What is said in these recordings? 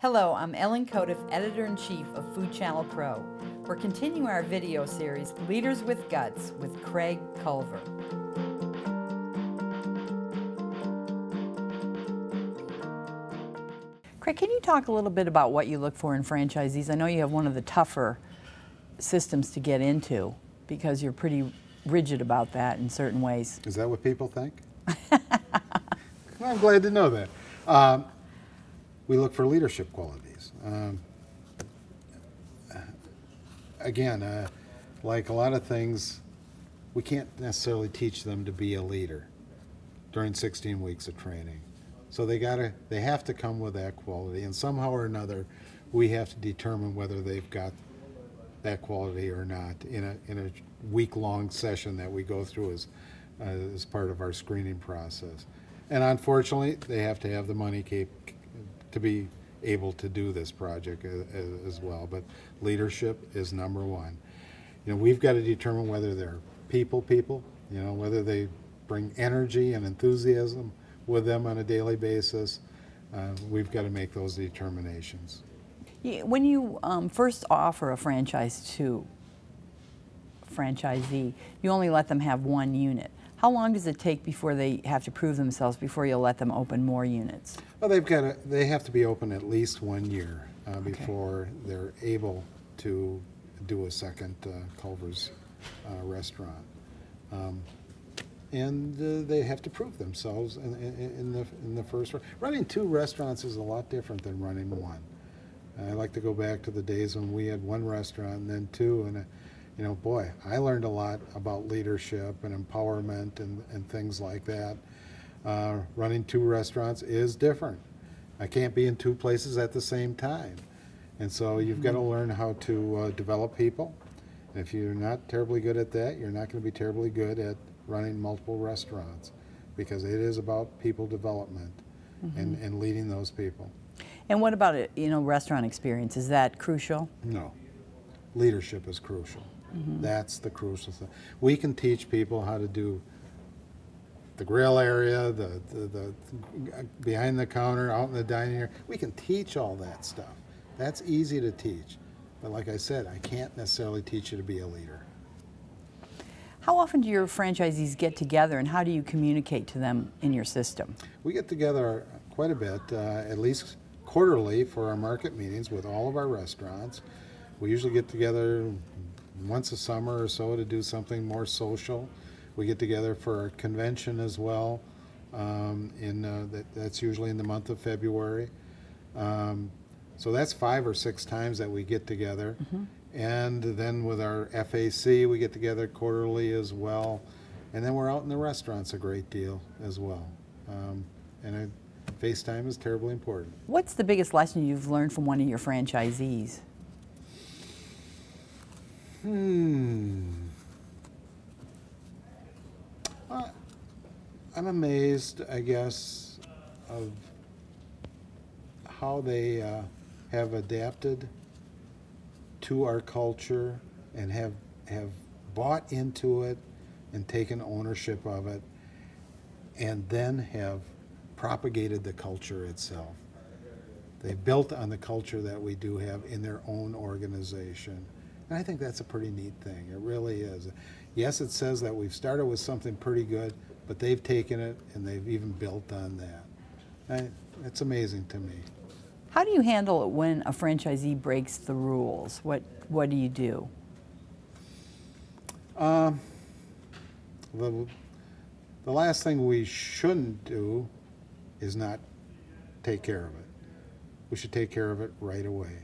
Hello, I'm Ellen Codiff, Editor-in-Chief of Food Channel Pro. We're continuing our video series, Leaders with Guts, with Craig Culver. Craig, can you talk a little bit about what you look for in franchisees? I know you have one of the tougher systems to get into because you're pretty rigid about that in certain ways. Is that what people think? I'm glad to know that. We look for leadership qualities. Again, like a lot of things, we can't necessarily teach them to be a leader during 16 weeks of training. So they have to come with that quality, and somehow or another, we have to determine whether they've got that quality or not in a week-long session that we go through as part of our screening process. And unfortunately, they have to have the money to be able to do this project as well. But leadership is number one. You know, we've got to determine whether they're people, you know, whether they bring energy and enthusiasm with them on a daily basis. We've got to make those determinations. When you first offer a franchise to a franchisee, you only let them have one unit. How long does it take before they have to prove themselves before you'll let them open more units? Well, they have to be open at least 1 year before they're able to do a second Culver's restaurant. And they have to prove themselves in the first one. Running 2 restaurants is a lot different than running 1. I like to go back to the days when we had 1 restaurant and then 2, and you know, boy, I learned a lot about leadership and empowerment and things like that. Running 2 restaurants is different. I can't be in 2 places at the same time. And so you've got to learn how to develop people. And if you're not terribly good at that, you're not going to be terribly good at running multiple restaurants, because it is about people development and leading those people. And what about it, you know, restaurant experience? Is that crucial? No. Leadership is crucial. That's the crucial thing. We can teach people how to do the grill area, the behind the counter, out in the dining area. We can teach all that stuff. That's easy to teach. But like I said, I can't necessarily teach you to be a leader. How often do your franchisees get together, and how do you communicate to them in your system? We get together quite a bit, at least quarterly for our market meetings with all of our restaurants. We usually get together once a summer or so to do something more social. We get together for a convention as well. That's usually in the month of February. So that's 5 or 6 times that we get together. And then with our FAC, we get together quarterly as well. And then we're out in the restaurants a great deal as well. And FaceTime is terribly important. What's the biggest lesson you've learned from one of your franchisees? I'm amazed, I guess, of how they have adapted to our culture and have bought into it and taken ownership of it, and then have propagated the culture itself. They built on the culture that we do have in their own organization. And I think that's a pretty neat thing. It really is. Yes, it says that we've started with something pretty good, but they've taken it and they've even built on that. It's amazing to me. How do you handle it when a franchisee breaks the rules? What do you do? The last thing we shouldn't do is not take care of it. We should take care of it right away.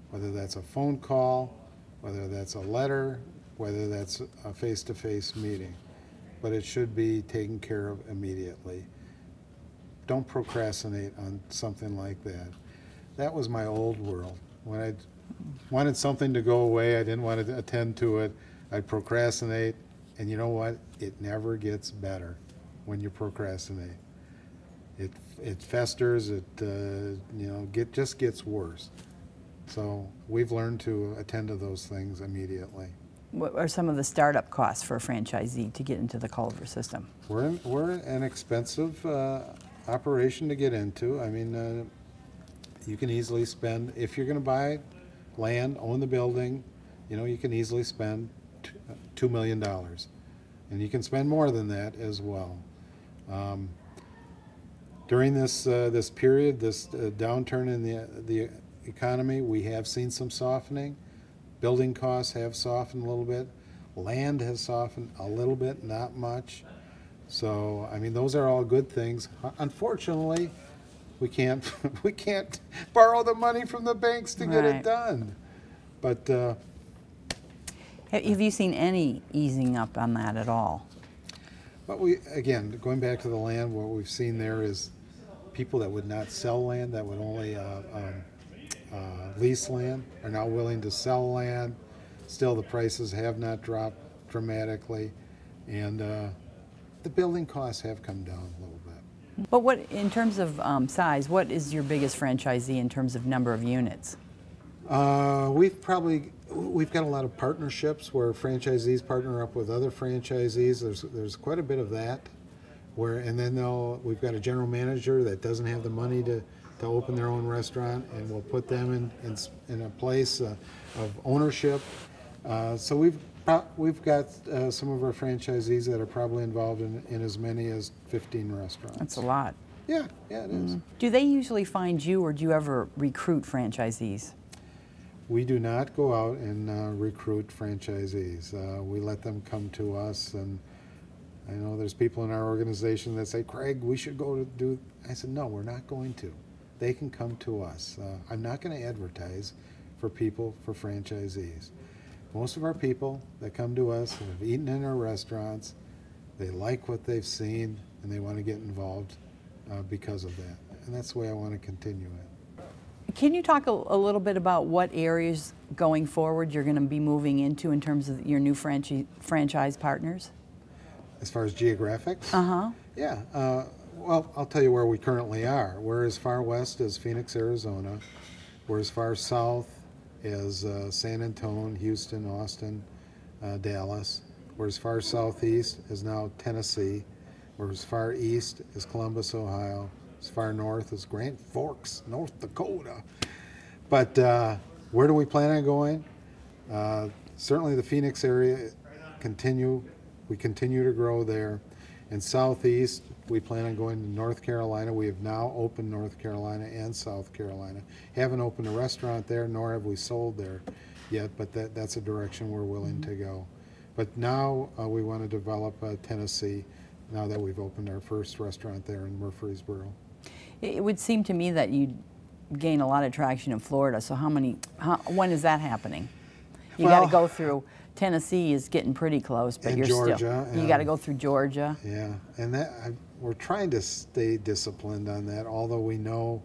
Whether that's a phone call, whether that's a letter, whether that's a face-to-face meeting. But it should be taken care of immediately. Don't procrastinate on something like that. That was my old world. When I wanted something to go away, I didn't want to attend to it, I'd procrastinate, and you know what? It never gets better when you procrastinate. It festers, just gets worse. So we've learned to attend to those things immediately. What are some of the startup costs for a franchisee to get into the Culver system? We're an expensive operation to get into. I mean, you can easily spend, if you're going to buy land, own the building, you can easily spend $2 million. And you can spend more than that as well. During this period, this downturn in the economy, we have seen some softening. Building costs have softened a little bit. Land has softened a little bit, not much. So, I mean, those are all good things. Unfortunately, we can't borrow the money from the banks to get it done. But have you seen any easing up on that at all? But again, going back to the land, what we've seen there is people that would not sell land, that would only lease land, are now willing to sell land. Still, the prices have not dropped dramatically, and the building costs have come down a little bit. But what, in terms of size, what is your biggest franchisee in terms of number of units? We've got a lot of partnerships where franchisees partner up with other franchisees. There's quite a bit of that. And then we've got a general manager that doesn't have the money to open their own restaurant, and we'll put them in a place of ownership. So we've got some of our franchisees that are probably involved in as many as 15 restaurants. That's a lot. Yeah, it is. Do they usually find you, or do you ever recruit franchisees? We do not go out and recruit franchisees. We let them come to us, and I know there's people in our organization that say, Craig, we should go to do. I said, no, we're not going to. They can come to us. I'm not going to advertise for franchisees. Most of our people that come to us have eaten in our restaurants, they like what they've seen, and they want to get involved because of that. And that's the way I want to continue it. Can you talk a little bit about what areas going forward you're going to be moving into in terms of your new franchise partners? As far as geographics? Uh-huh. Yeah. Well, I'll tell you where we currently are. We're as far west as Phoenix, Arizona. We're as far south as San Antonio, Houston, Austin, Dallas. We're as far southeast as now Tennessee. We're as far east as Columbus, Ohio. As far north as Grand Forks, North Dakota. But where do we plan on going? Certainly the Phoenix area, we continue to grow there. In southeast, we plan on going to North Carolina. We have now opened North Carolina and South Carolina. Haven't opened a restaurant there, nor have we sold there yet, but that's a direction we're willing to go. But now we want to develop Tennessee, now that we've opened our first restaurant there in Murfreesboro. It would seem to me that you'd gain a lot of traction in Florida, so when is that happening? You got to go through, Tennessee is getting pretty close, but you're Georgia, still, you got to go through Georgia. Yeah, and we're trying to stay disciplined on that, although we know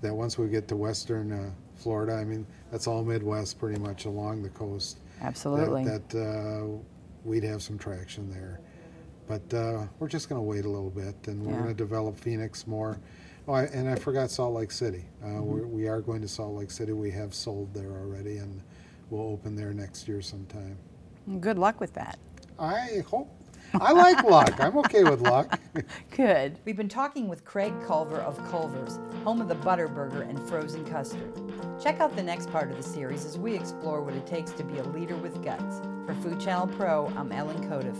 that once we get to western Florida, I mean, that's all Midwest pretty much along the coast. Absolutely. That we'd have some traction there. But we're just going to wait a little bit, and we're going to develop Phoenix more. Oh, and I forgot Salt Lake City. We are going to Salt Lake City. We have sold there already, and we'll open there next year sometime. Good luck with that. I hope. I like luck. I'm okay with luck. Good. We've been talking with Craig Culver of Culver's, home of the Butterburger and frozen custard. Check out the next part of the series as we explore what it takes to be a leader with guts. For Food Channel Pro, I'm Ellen Codiff.